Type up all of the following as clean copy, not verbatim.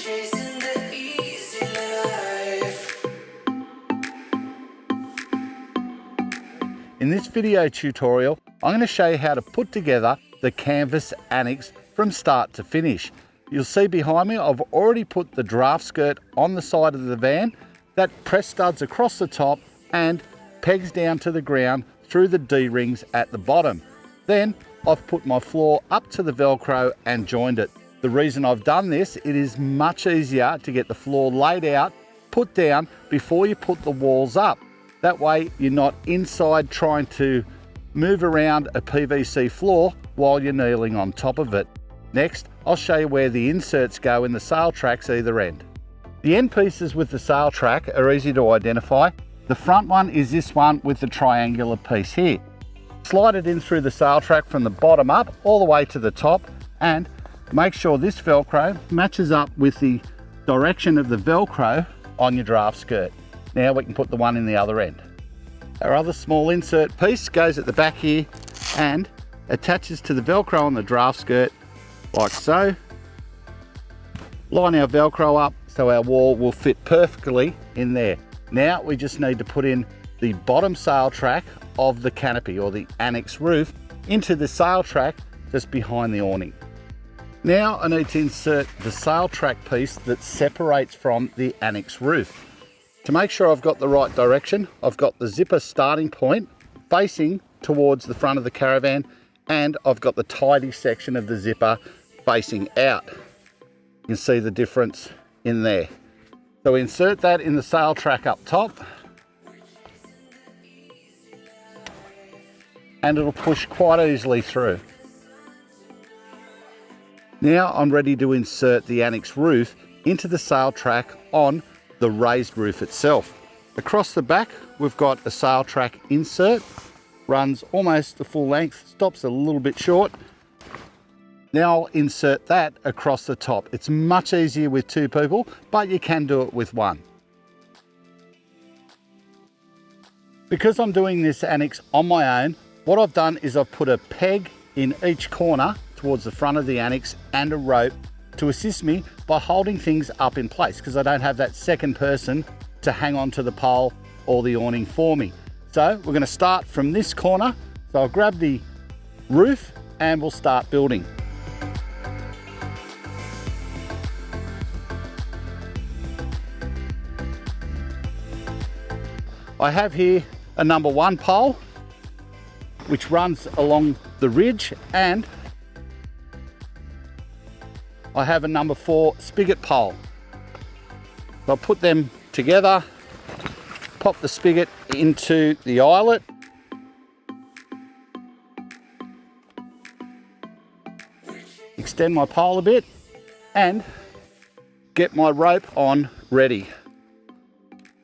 In this video tutorial, I'm going to show you how to put together the canvas annex from start to finish. You'll see behind me, I've already put the draft skirt on the side of the van, that press studs across the top and pegs down to the ground through the D-rings at the bottom. Then I've put my floor up to the Velcro and joined it. The reason I've done this, it is much easier to get the floor laid out, put down before you put the walls up. That way you're not inside trying to move around a PVC floor while you're kneeling on top of it. Next, I'll show you where the inserts go in the sail tracks either end. The end pieces with the sail track are easy to identify. The front one is this one with the triangular piece here. Slide it in through the sail track from the bottom up all the way to the top, and make sure this Velcro matches up with the direction of the Velcro on your draft skirt. Now we can put the one in the other end. Our other small insert piece goes at the back here and attaches to the Velcro on the draft skirt like so. Line our Velcro up so our wall will fit perfectly in there. Now we just need to put in the bottom sail track of the canopy or the annex roof into the sail track just behind the awning. Now I need to insert the sail track piece that separates from the annex roof. To make sure I've got the right direction, I've got the zipper starting point facing towards the front of the caravan, and I've got the tidy section of the zipper facing out. You can see the difference in there. So insert that in the sail track up top, and it'll push quite easily through. Now I'm ready to insert the annex roof into the sail track on the raised roof itself. Across the back, we've got a sail track insert, runs almost the full length, stops a little bit short. Now I'll insert that across the top. It's much easier with two people, but you can do it with one. Because I'm doing this annex on my own, what I've done is I've put a peg in each corner towards the front of the annex and a rope to assist me by holding things up in place, because I don't have that second person to hang on to the pole or the awning for me. So we're going to start from this corner. So I'll grab the roof and we'll start building. I have here a number 1 pole which runs along the ridge, and I have a number 4 spigot pole. I'll put them together, pop the spigot into the eyelet, extend my pole a bit and get my rope on ready.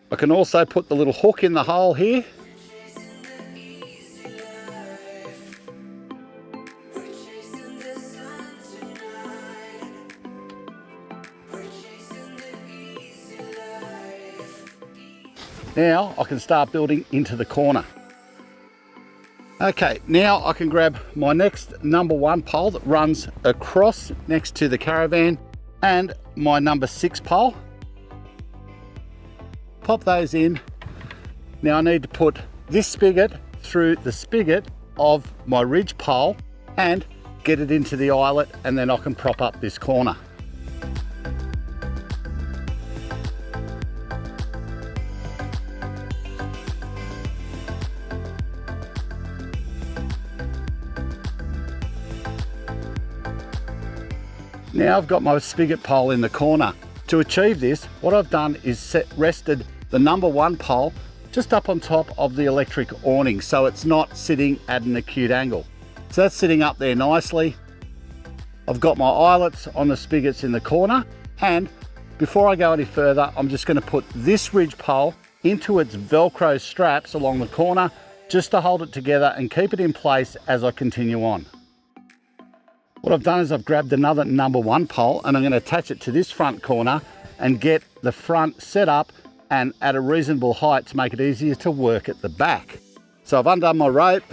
I can also put the little hook in the hole here. Now I can start building into the corner. Okay, now I can grab my next number 1 pole that runs across next to the caravan and my number 6 pole. Pop those in. Now I need to put this spigot through the spigot of my ridge pole and get it into the eyelet, and then I can prop up this corner. Now I've got my spigot pole in the corner. To achieve this, what I've done is rested the number 1 pole just up on top of the electric awning, so it's not sitting at an acute angle. So that's sitting up there nicely. I've got my eyelets on the spigots in the corner, and before I go any further, I'm just going to put this ridge pole into its Velcro straps along the corner just to hold it together and keep it in place as I continue on. What I've done is I've grabbed another number 1 pole and I'm going to attach it to this front corner and get the front set up and at a reasonable height to make it easier to work at the back. So I've undone my rope.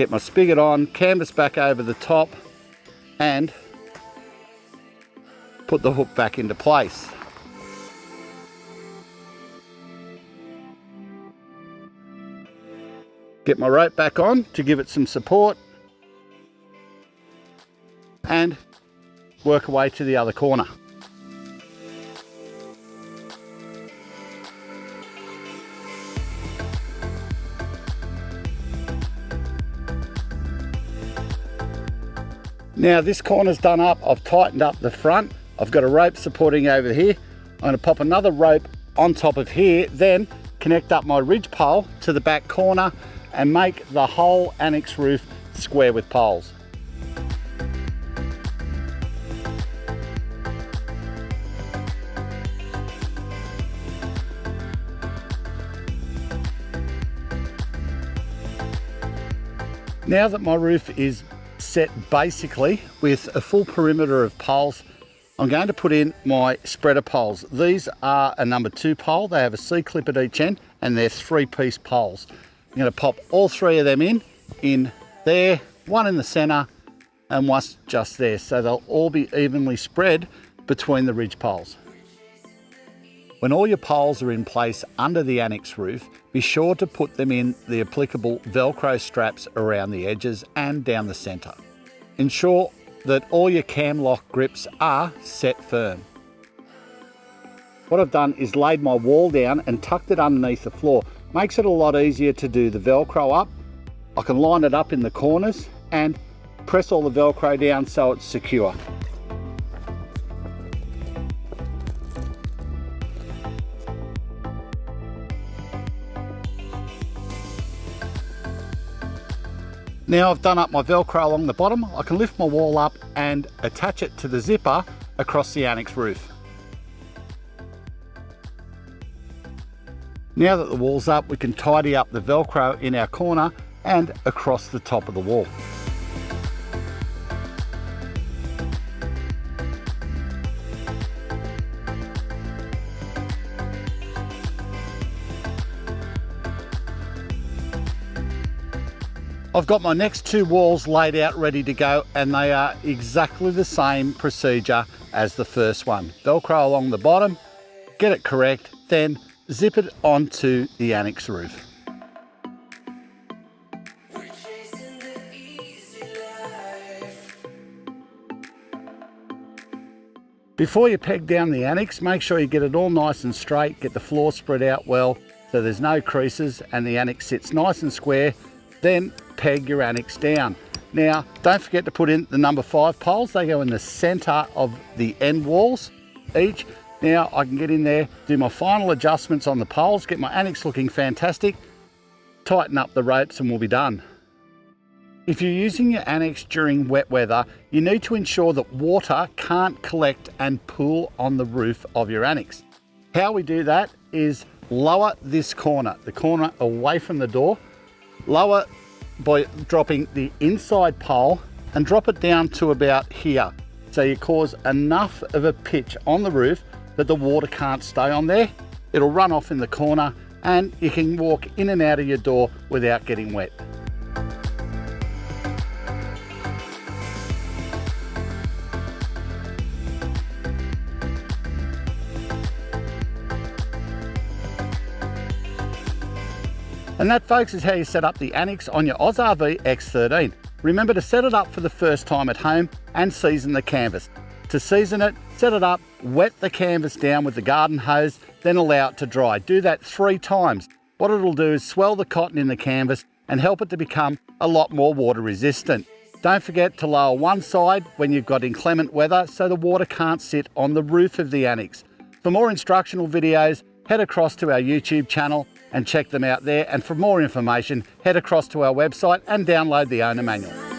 get my spigot on, canvas back over the top, and put the hook back into place. Get my rope back on to give it some support and work away to the other corner. Now this corner's done up, I've tightened up the front, I've got a rope supporting over here. I'm going to pop another rope on top of here, then connect up my ridge pole to the back corner and make the whole annex roof square with poles. Now that my roof is set basically with a full perimeter of poles, I'm going to put in my spreader poles. These are a number 2 pole. They have a C-clip at each end and they're 3-piece poles. I'm going to pop all 3 of them in there, one in the center and one just there, so they'll all be evenly spread between the ridge poles. When all your poles are in place under the annex roof, be sure to put them in the applicable Velcro straps around the edges and down the center. Ensure that all your cam lock grips are set firm. What I've done is laid my wall down and tucked it underneath the floor. Makes it a lot easier to do the Velcro up. I can line it up in the corners and press all the Velcro down so it's secure. Now I've done up my Velcro along the bottom, I can lift my wall up and attach it to the zipper across the annex roof. Now that the wall's up, we can tidy up the Velcro in our corner and across the top of the wall. I've got my next 2 walls laid out ready to go and they are exactly the same procedure as the first one. Velcro along the bottom, get it correct, then zip it onto the annex roof. Before you peg down the annex, make sure you get it all nice and straight, get the floor spread out well so there's no creases and the annex sits nice and square. Then peg your annex down. Now, don't forget to put in the number 5 poles. They go in the center of the end walls each. Now I can get in there, do my final adjustments on the poles, get my annex looking fantastic, tighten up the ropes and we'll be done. If you're using your annex during wet weather, you need to ensure that water can't collect and pool on the roof of your annex. How we do that is lower this corner, the corner away from the door, lower by dropping the inside pole and drop it down to about here. So you cause enough of a pitch on the roof that the water can't stay on there. It'll run off in the corner and you can walk in and out of your door without getting wet. And that, folks, is how you set up the annex on your AUSRV X13. Remember to set it up for the first time at home and season the canvas. To season it, set it up, wet the canvas down with the garden hose, then allow it to dry. Do that 3 times. What it'll do is swell the cotton in the canvas and help it to become a lot more water resistant. Don't forget to lower one side when you've got inclement weather so the water can't sit on the roof of the annex. For more instructional videos, head across to our YouTube channel and check them out there. And for more information, head across to our website and download the owner manual.